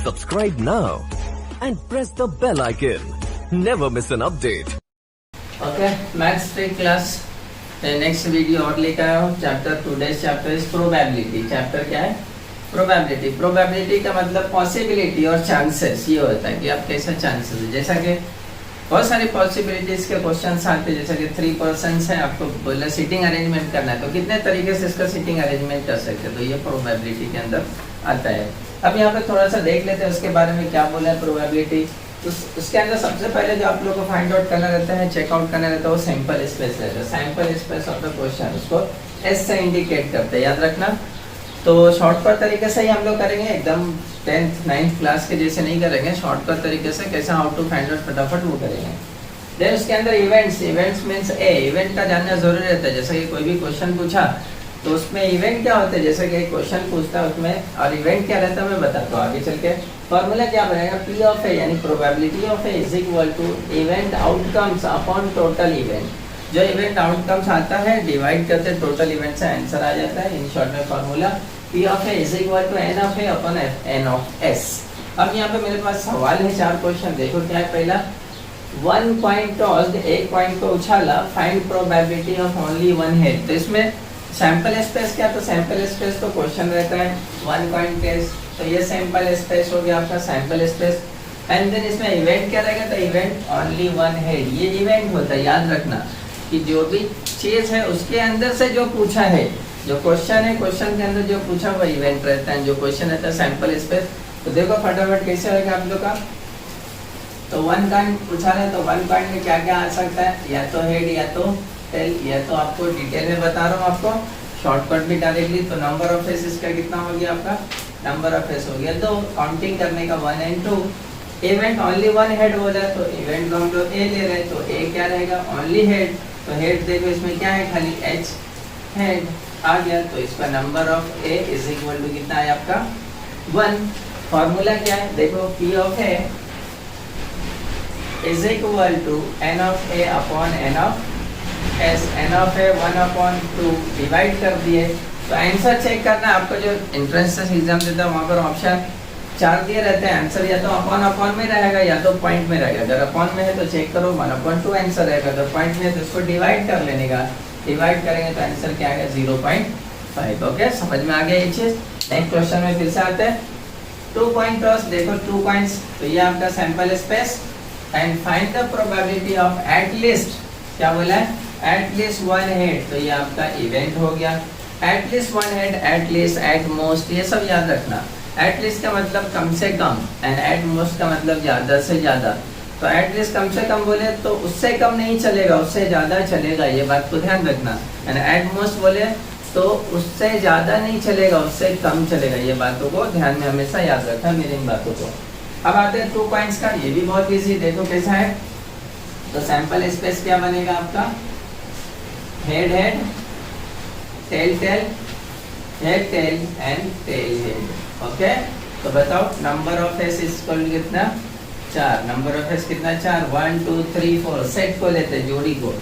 Subscribe now and press the bell icon. Never miss an update. Okay maths three class next video और लेकर आया हूँ। Chapter today's chapter is probability. Chapter क्या है? Probability. Probability का मतलब possibility और चांसेस। ये होता है कि आप कैसा चांसेस है, जैसा कि बहुत सारी पॉसिबिलिटीज के क्वेश्चंस आते हैं। जैसा कि 3 पर्सन्स हैं, आपको बोला सीटिंग अरेंजमेंट करना है, तो कितने तरीके से इसका सीटिंग अरेंजमेंट कर सकते हैं, तो ये प्रोबेबिलिटी के अंदर आता है। अब यहाँ पे थोड़ा सा देख लेते हैं उसके बारे में क्या बोला है प्रोबेबिलिटी। तो उसके अंदर सबसे पहले जो आप लोग को फाइंड आउट करना रहता है, चेकआउट करना रहता है, वो सैंपल स्पेस रहता है। Sample space of the question, उसको एस से इंडिकेट करते हैं, याद रखना। तो शॉर्टकट तरीके से ही हम लोग करेंगे, एकदम 10th 9th क्लास के जैसे नहीं करेंगे। शॉर्टकट तरीके से कैसे हाउ टू फाइंड आउट फटाफट वो करेंगे। देन उसके अंदर इवेंट्स मींस इवेंट का जानना जरूरी रहता है। जैसे कि कोई भी क्वेश्चन पूछा तो उसमें इवेंट क्या होते हैं, जैसे कि क्वेश्चन पूछता है उसमें, और इवेंट क्या रहता है मैं बताता हूँ आगे चल के। फॉर्मूला क्या बनेगा, पी ऑफ ए यानी probability of A is equal to event outcomes upon total event. जो इवेंट आउटकम्स आता है डिवाइड करते टोटल इवेंट से आंसर आ जाता है। इन शॉर्ट में formula P of A is equal to N of A upon N of S. अब यहाँ पे मेरे पास सवाल है 4 क्वेश्चन। देखो क्या है पहला, 1 पॉइंट टॉस्ड, एक पॉइंट को उछाला, find probability of only 1 head. तो इसमें सैंपल स्पेस क्या, तो सैंपल स्पेस तो क्वेश्चन रहता है 1 पॉइंट टेस्ट, तो ये सैंपल स्पेस हो गया आपका सैंपल स्पेस। एंड देन इसमें इवेंट क्या रहेगा, तो इवेंट ओनली 1 हेड। ये इवेंट होता है, याद रखना कि जो भी चीज है उसके अंदर से जो पूछा है, जो क्वेश्चन है क्वेश्चन के अंदर जो पूछा हुआ इवेंट रहता है, जो क्वेश्चन रहता है सैंपल स्पेस। तो देखो फटाफट कैसे होगा आप लोग का। तो 1 पॉइंट पूछा है, तो 1 पॉइंट में क्या क्या आ सकता है, या तो हेड या तो टेल, या तो आपको डिटेल में बता रहा हूँ आपको, शॉर्टकट भी डायरेक्टली। तो नंबर ऑफ फेस इसका कितना हो गया आपका, नंबर ऑफ फेस हो गया 2, काउंटिंग करने का 1 and 2। इवेंट ओनली 1 हेड हो जाए तो इवेंट को हम लोग ए ले रहे हैं, तो ए क्या रहेगा ओनली हेड। तो हेड देखो इसमें क्या है, खाली एच हेड आ गया, तो इसका number of A is equal to कितना है आपका 1। फॉर्मूला क्या है देखो, P of A is equal to N of A upon N of S. N of A 1/2 divide कर दिए। तो आंसर चेक करना, आपको जो एंट्रेंस एग्जाम देता है वहाँ पर ऑप्शन 4 दिए रहते हैं। आंसर या तो अपॉन में रहेगा या तो पॉइंट में रहेगा। अगर अपॉन में है तो चेक करो 1/2 आंसर रहेगा, तो पॉइंट में है तो इसको डिवाइड कर लेने का। डिवाइड करेंगे तो आंसर क्या आएगा 0.5। ओके, समझ में आ गया ये चीज। नेक्स्ट क्वेश्चन में फिर से आते हैं। 2 पॉइंट टॉस, देखो 2 पॉइंट्स, तो ये आपका sample space. And find the probability of at least, क्या बोला है, एट लीस्ट 1 हेड। तो ये आपका इवेंट हो गया। At least 1 head, at least, at most, ये सब याद रखना। एट लीस्ट का मतलब कम से कम, एंड एट मोस्ट का मतलब ज्यादा से ज्यादा। तो एट लीस्ट कम से कम बोले तो उससे कम नहीं चलेगा, उससे ज्यादा चलेगा, ये बात को ध्यान रखना। एंड एट मोस्ट बोले तो उससे ज्यादा नहीं चलेगा, उससे कम चलेगा, ये बातों को ध्यान में हमेशा याद रखना, मेरी इन बातों को। अब आते हैं 2 पॉइंट्स का, ये भी बहुत ईजी, देखो कैसा है। तो सैंपल स्पेस क्या बनेगा आपका, head head, tail tail, head tail and tail head. Okay, तो बताओ number of face equal to कितना, 4। नंबर ऑफ फेस कितना 4, 1 2 3 4। सेट को लेते हैं, जोड़ी को।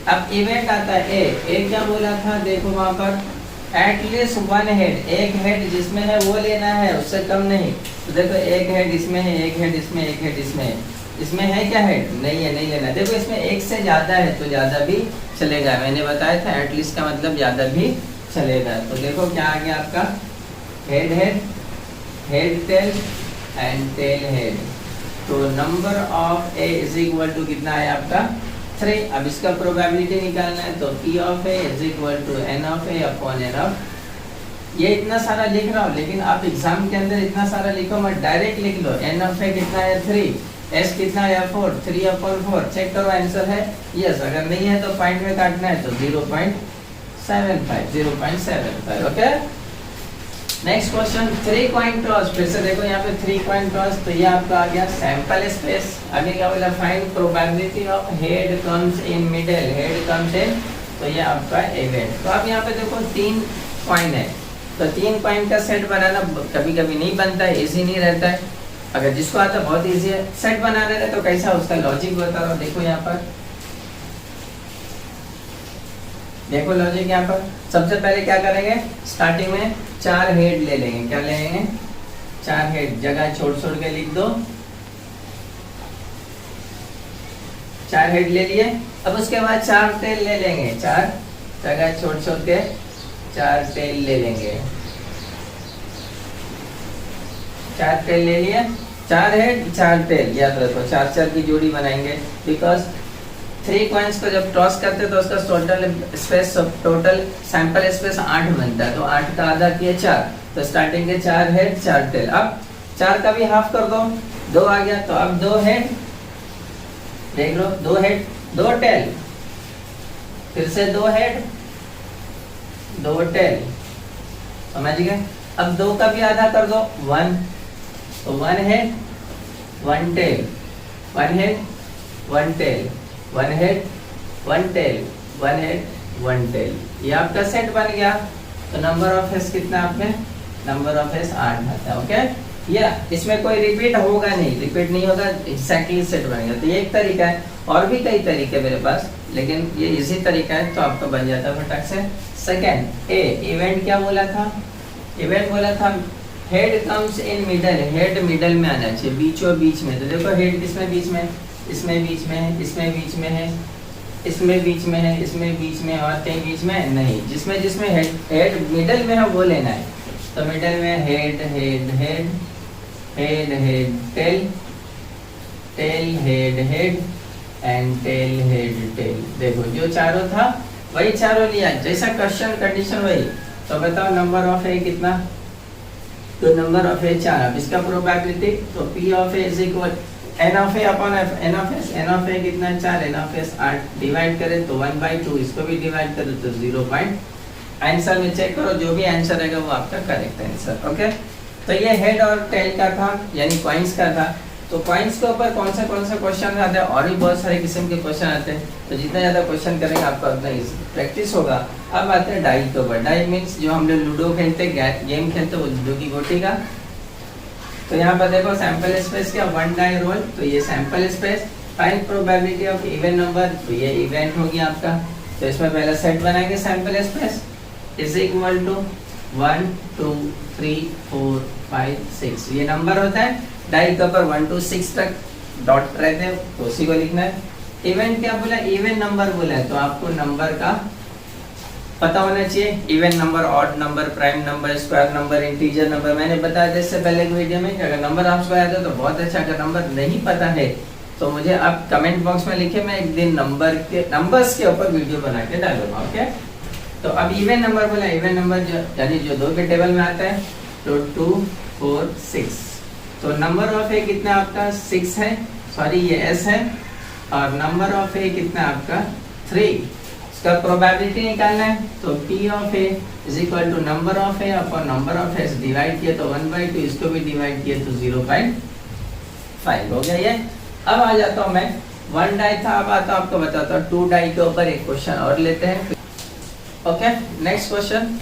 अब इवेंट आता है ए क्या बोला था, देखो वहां पर एट लीस्ट 1 हेड, एक हेड जिसमें है वो लेना है, उससे कम नहीं। तो देखो एक हेड इसमें है, एक हेड इसमें, एक हेड इसमें है। इसमें है क्या हेड, नहीं है, नहीं लेना। देखो इसमें एक से ज्यादा है तो ज्यादा भी चलेगा, मैंने बताया था एटलीस्ट का मतलब ज्यादा भी चलेगा। तो देखो क्या आ गया आपका, head head, head tail and tail head. तो number of A is equal to कितना है आपका 3। अब इसका प्रोबेबिलिटी निकालना है, तो P of A is equal to N of A upon N of. ये इतना सारा लिख रहा हूँ, लेकिन आप एग्जाम के अंदर इतना सारा लिखो मत, डायरेक्ट लिख लो। एन ऑफ ए कितना है 3, एस कितना है 4, 3/4। चेक करो आंसर है यस, अगर नहीं है तो पॉइंट में काटना है, तो 0.75। Okay, next question 3 point toss. फिर से देखो यहाँ पे 3 पॉइंट टॉस, तो ये आपका आ गया सैंपल स्पेस। आगे क्या बोला, find probability of head comes in middle, head comes in, तो ये आपका इवेंट। तो अब यहाँ पे देखो 3 पॉइंट है, तो 3 पॉइंट का सेट बनाना कभी कभी नहीं बनता है, इजी नहीं रहता है। अगर जिसको आता है बहुत इजी है। सेट बनाने रहे तो कैसा, उसका लॉजिक बता रहा हूँ। देखो यहाँ पर, देखो लॉजिक यहाँ पर। सबसे पहले क्या करेंगे, स्टार्टिंग में 4 हेड ले लेंगे। क्या लेंगे, 4 हेड जगह छोड़ छोड़ के लिख दो, 4 हेड ले लिए। अब उसके बाद 4 टेल ले लेंगे, 4 जगह छोड़ छोड़ के 4 टेल ले लेंगे, 4 टेल ले लिए, 4 हेड 4 टेल, याद रखो 4 4 की जोड़ी बनाएंगे, बिकॉज 3 कॉइन्स को जब टॉस करते हैं तो उसका टोटल सैंपल स्पेस 8 बनता है, तो 8 का आधा किया 4, तो स्टार्टिंग के 4 हेड 4 टेल। अब 4 का भी हाफ कर दो, 2 आ गया, तो अब 2 हेड, देख लो 2 हेड 2 टेल, फिर से 2 हेड 2 टेल, समझ गए। अब 2 का भी आधा कर दो 1, तो 1 head 1 tail, 1 head 1 tail, 1 head 1 tail, 1 head 1 tail, ये आपका सेट बन गया। तो नंबर ऑफ हेड्स कितना आपने, नंबर ऑफ हेड्स 8 आता है, ओके। या इसमें कोई रिपीट होगा नहीं, रिपीट नहीं होगा, एग्जैक्टली सेट बनेगा। तो ये एक तरीका है, और भी कई तरीके मेरे पास, लेकिन ये इसी तरीका है तो आपका बन जाता है फटाक से। सेकेंड ए, इवेंट क्या बोला था, इवेंट बोला था head comes in middle, head middle में आना चाहिए, बीचों बीच में। तो देखो हेड किसमें बीच में, इसमें बीच में है, इसमें बीच में है, इसमें बीच में है, इसमें बीच में, और कहीं बीच में नहीं, जिसमें जिसमें हेड मिडल में है वो लेना है। तो मिडल में head head head head head tail, tail head head and tail head tell. देखो जो चारों था वही चारों लिया, जैसा क्वेश्चन कंडीशन वही। तो बताओ नंबर ऑफ ए कितना, तो नंबर ऑफ ए 4। अब इसका प्रोबेबिलिटी, तो P of A is equal N of A upon N of S, N of A कितना 4, एन ऑफ एस 8, डिवाइड करें तो 1/2, इसको भी डिवाइड करें तो 0. आंसर में चेक करो, जो भी आंसर रहेगा वो आपका करेक्ट आंसर, ओके। तो ये हेड और टेल का था, यानी कॉइन्स का था। तो कॉइन्स के ऊपर कौन सा क्वेश्चन आते हैं, और भी बहुत सारे किस्म के क्वेश्चन आते हैं, तो जितना ज़्यादा क्वेश्चन करेंगे आपका उतना प्रैक्टिस होगा। अब आते हैं डाई के ऊपर। डाई मीन्स जो हम लोग लूडो खेलते, गेम खेलते, वो लूडो की गोटी का। तो यहाँ पर देखो सैंपल स्पेस क्या, 1 डाई रोल, तो ये sample space. Find probability of even number, तो ये इवेंट होगी आपका। तो इसमें पहला सेट बनाएंगे sample space is equal to 1 2 3 4 5 6, ये नंबर होता है। डाई के ऊपर 1 to 6 तक डॉट रहते हैं, तो उसी को लिखना है। इवेंट क्या बोला, इवन नंबर बोला है, तो आपको नंबर का पता होना चाहिए। Even number, odd number, prime number, square number, integer number. मैंने बताया था इससे पहले की वीडियो में कि अगर नंबर आपको याद है तो बहुत अच्छा, अगर नंबर नहीं पता है तो मुझे आप कमेंट बॉक्स में लिखे, मैं एक दिन नंबर्स के ऊपर वीडियो बना के डालूंगा, ओके। तो अब इवन नंबर बोला, इवन नंबर यानी जो 2 के टेबल में आता है, तो 2 4 6। तो नंबर ऑफ ए कितना आपका 6 है, सॉरी ये एस है, और नंबर ऑफ ए कितना आपका 3। इसका प्रोबेबिलिटी निकालना है, तो P of A is equal to number of A upon number of S, divide किया तो 1/2, इसको भी डिवाइड किया तो 0.5 हो गया ये। अब आ जाता हूँ मैं, 1 डाई था, अब आता हूँ आपको बताता हूँ 2 डाई के ऊपर एक क्वेश्चन और लेते हैं, ओके। नेक्स्ट क्वेश्चन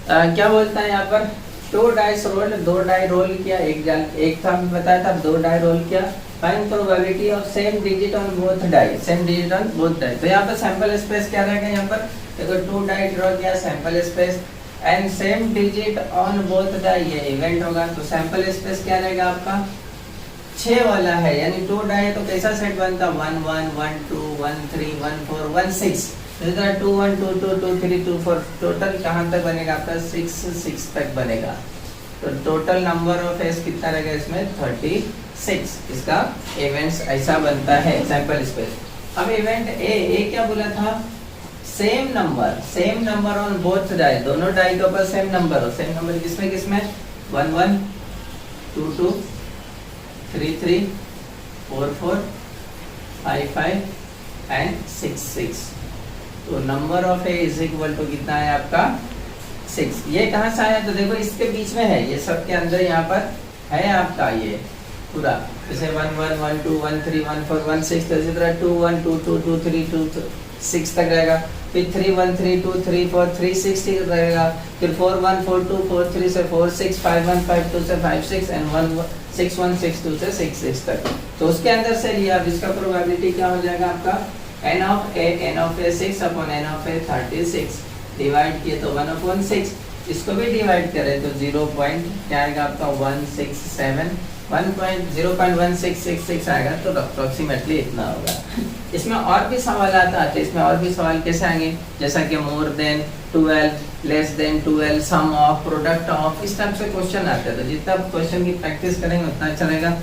क्या बोलता है यहाँ पर, 2 डाइस रोल, 2 डाई रोल किया, एक था बताया था, 2 डाई रोल किया। Find probability of same digit on both die, same digit on both die. तो यहाँ पर सैंपल स्पेस क्या रहेगा, यहाँ पर देखो 2 डाई ड्रॉ किया, sample space and same digit on both die, ये इवेंट होगा। तो सैंपल स्पेस क्या रहेगा आपका 6 वाला है, यानी 2 डाई तो कैसा सेट बनता, 1 1 1 2 1 3 1 4 1 6, 2 1 2 2 2 3 2 4, टोटल कहाँ तक बनेगा आपका 6 तक बनेगा। तो टोटल नंबर ऑफ एस कितना रहेगा इसमें 36। इसका इवेंट्स ऐसा बनता है सैंपल स्पेस। अब इवेंट ए क्या बोला था, same number on both die, दोनों डाई के ऊपर सेम नंबर हो, सेम नंबर किसमें 1 1 2 2 3 3 4 4 5 5 एंड 6 6। तो number of A is equal to कितना है आपका 6। ये कहाँ से आया, तो देखो इसके बीच में है, ये सब के अंदर यहाँ पर है आपका ये पूरा, जैसे 1 1 1 2 1 3 1 4 1 6, तो इसी तरह 2 1 2 2 2 3 2 6 तक रहेगा। फिर 3 1 3 2 3 4 3 6 रहेगा। फिर 4 1 4 2 4 3 से 4 6 5 1 5 2 से 5 6 एंड 1 6 1 6 2 से 6 6 तक। तो उसके अंदर से लिया, अब इसका प्रोबेबिलिटी क्या हो जाएगा आपका n of a 6 upon n of a 36, divide किए तो 1/6। इसको भी डिवाइड करें तो 0 पॉइंट क्या आएगा आपका 167 0.1666 आएगा, तो अप्रोक्सीमेटली इतना होगा। इसमें और भी सवाल आता है, इसमें और भी सवाल कैसे आएंगे, जैसा कि more than 12, less than 12, sum of, product of, इस टाइप से क्वेश्चन आते हैं। तो जितना क्वेश्चन की प्रैक्टिस करेंगे उतना अच्छा रहेगा।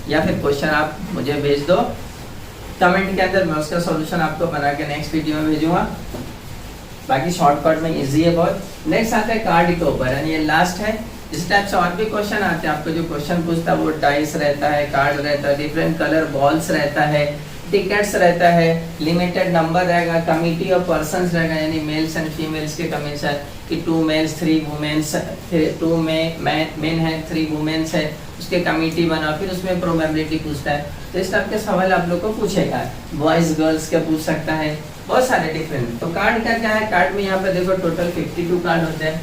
या फिर क्वेश्चन आप मुझे भेज दो कमेंट के अंदर, मैं उसका सॉल्यूशन आपको बना के नेक्स्ट वीडियो में भेजूंगा। बाकी शॉर्टकट में इजी है बहुत। नेक्स्ट आता है कार्ड के ऊपर, यानी ये लास्ट है। इस टाइप से और भी क्वेश्चन आते हैं, आपको जो क्वेश्चन पूछता है वो डाइस रहता है, कार्ड रहता है, डिफरेंट कलर बॉल्स रहता है, टिकट्स रहता है, लिमिटेड नंबर रहेगा, कमिटी ऑफ पर्संस रहेगा, यानी मेल्स एंड फीमेल्स के कमीशन कि 2 मेल्स 3 वुमेन्स, 2 मेन है 3 वुमेन्स है, उसके कमिटी बना, फिर उसमें प्रोबेबिलिटी पूछता है। तो इस टाइप के सवाल आप लोग को पूछेगा, बॉयज गर्ल्स के पूछ सकता है, बहुत सारे डिफरेंट। तो कार्ड का क्या है, कार्ड में यहाँ पे देखो टोटल 52 कार्ड होते हैं,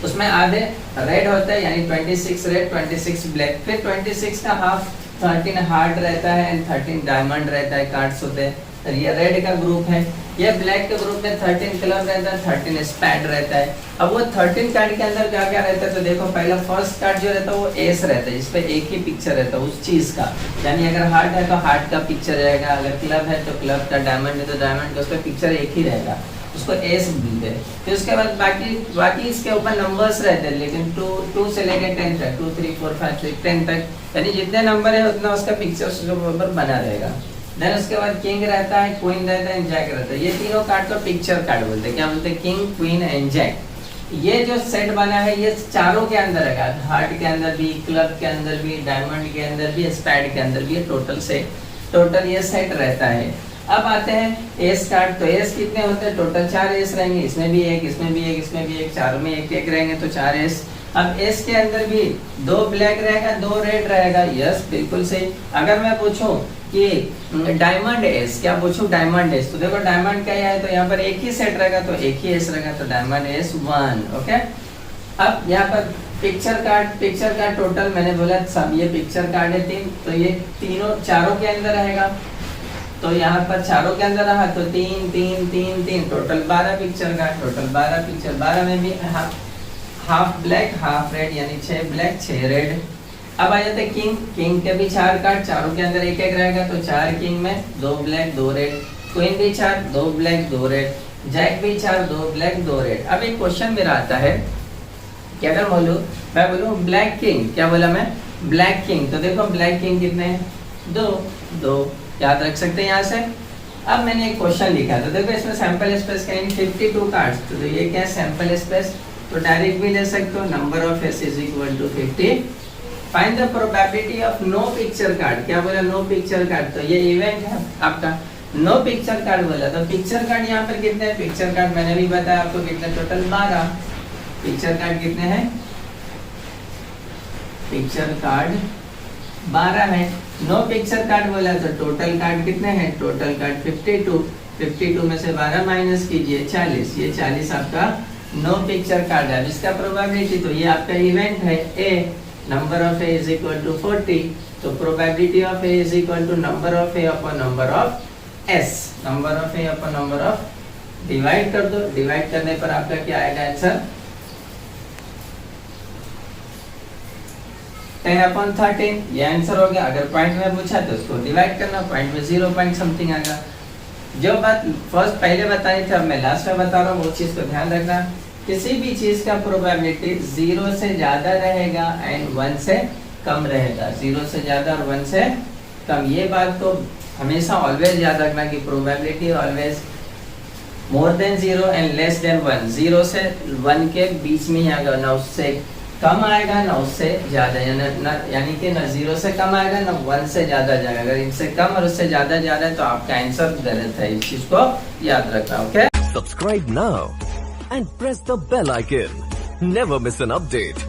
उसमें आधे रेड होता है यानी 26 रेड 26 ब्लैक, फिर 26 का हाफ 13 हार्ड रहता है एंड 13 डायमंड रहता है, कार्ड्स होते हैं। तो ये रेड का ग्रुप है, ये ब्लैक के ग्रुप में 13 क्लब रहता है, 13 स्पैड रहता है। अब वो 13 कार्ड के अंदर क्या क्या रहता है, तो देखो पहला फर्स्ट कार्ड जो रहता है वो एस रहता है, जिसपे एक ही पिक्चर रहता है उस चीज का, यानी अगर हार्ट है तो हार्ट का पिक्चर रहेगा, अगर क्लब है तो क्लब का, डायमंड है तो डायमंड का, उसका पिक्चर एक ही रहेगा, उसको एस बोलते हैं। फिर उसके बाद बाकी इसके ऊपर नंबर्स रहते हैं, लेकिन 2 से लेकर 10 तक, 2 3 4 5 6 10 तक, यानी जितने नंबर है उतना उसका पिक्चर उसके ऊपर बना रहेगा। देन उसके बाद किंग रहता है, क्वीन रहता है, जैक रहता है। ये तीनों कार्ड को पिक्चर कार्ड बोलते हैं। क्या बोलते हैं, किंग, क्वीन एंड जैक। ये जो सेट बना है ये चारों के अंदर रहेगा, हार्ट के अंदर भी, क्लब के अंदर भी, डायमंड के अंदर भी, स्पैड के अंदर भी, टोटल ये सेट रहता है। अब आते हैं एस कार्ड, तो एस कितने होते हैं, टोटल 4 एस रहेंगे, इसमें भी एक, इसमें भी एक, इसमें भी एक, चारों में एक एक रहेंगे, तो 4 एस। अब एस के अंदर भी 2 ब्लैक रहेगा, 2 रेड रहेगा, यस बिल्कुल सही। अगर मैं पूछूं कि डायमंड एस, क्या पूछूं डायमंड एस, तो देखो डायमंड क्या है, तो यहाँ पर एक ही सेट रहेगा, तो एक ही एस रहेगा, तो डायमंड एस 1, ओके। अब यहाँ पर पिक्चर कार्ड टोटल मैंने बोला सब ये पिक्चर कार्ड है 3, तो ये चारों के अंदर रहेगा, तो यहाँ पर चारों के अंदर रहा तो 3 3 3 3, total 12 picture card, total 12 picture, 12 में भी हाफ ब्लैक हाफ रेड, यानी 6 ब्लैक 6 रेड। अब आ जाते किंग के भी 4 कार्ड, चारों के अंदर एक एक रहेगा, तो 4 किंग में 2 ब्लैक 2 रेड, क्वीन भी 4 2 ब्लैक 2 रेड, जैक भी 4 2 ब्लैक 2 रेड। अब एक क्वेश्चन मेरा आता है कि अगर मैं बोलूँ ब्लैक किंग, क्या बोला मैं, ब्लैक किंग, तो देखो ब्लैक किंग कितने हैं, 2 याद रख सकते हैं यहाँ से। अब मैंने एक क्वेश्चन लिखा, तो देखो इसमें सैंपल स्पेस का 52 कार्ड्स, तो ये क्या है सैंपल स्पेस, तो डायरेक्ट भी ले सकते हो, number of S is equal to 50। Find the probability of no picture card, क्या बोला नो पिक्चर कार्ड, तो ये इवेंट है आपका, नो पिक्चर कार्ड बोला, तो पिक्चर कार्ड यहाँ पर कितने हैं, पिक्चर कार्ड मैंने भी बताया आपको कितने, टोटल 12 पिक्चर कार्ड कितने हैं, पिक्चर कार्ड 12 है। नो पिक्चर कार्ड बोला तो टोटल कार्ड कितने हैं, टोटल कार्ड 52 में से 12 माइनस कीजिए 40, ये 40 आपका नो पिक्चर कार्ड है। इसका प्रोबेबिलिटी, तो ये आपका इवेंट है A, number of A is equal to 40, तो probability of A is equal to number of A upon number of S, number of A upon number of, divide कर दो, divide करने पर आपका क्या आएगा आंसर 10/13, ये आंसर हो गया। अगर पॉइंट में पूछा तो उसको डिवाइड करना, पॉइंट में 0 पॉइंट समथिंग आएगा। जो बात फर्स्ट पहले बताई थी अब मैं लास्ट में बता रहा हूँ, वो चीज को ध्यान रखना, किसी भी चीज का प्रोबेबिलिटी 0 से ज्यादा रहेगा एंड 1 से कम रहेगा, 0 से ज्यादा और 1 से कम। ये बात तो हमेशा ऑलवेज याद रखना कि probability always more than 0 and less than 1, 0 से 1 के बीच में ही आएगा, ना उससे कम आएगा ना उससे ज्यादा, यानी कि ना 0 से कम आएगा ना 1 से ज्यादा जाएगा। अगर इनसे कम और उससे ज्यादा जा रहा है तो आपका आंसर गलत है, इस चीज को याद रखना, okay. Subscribe now and press the bell icon. Never miss an update.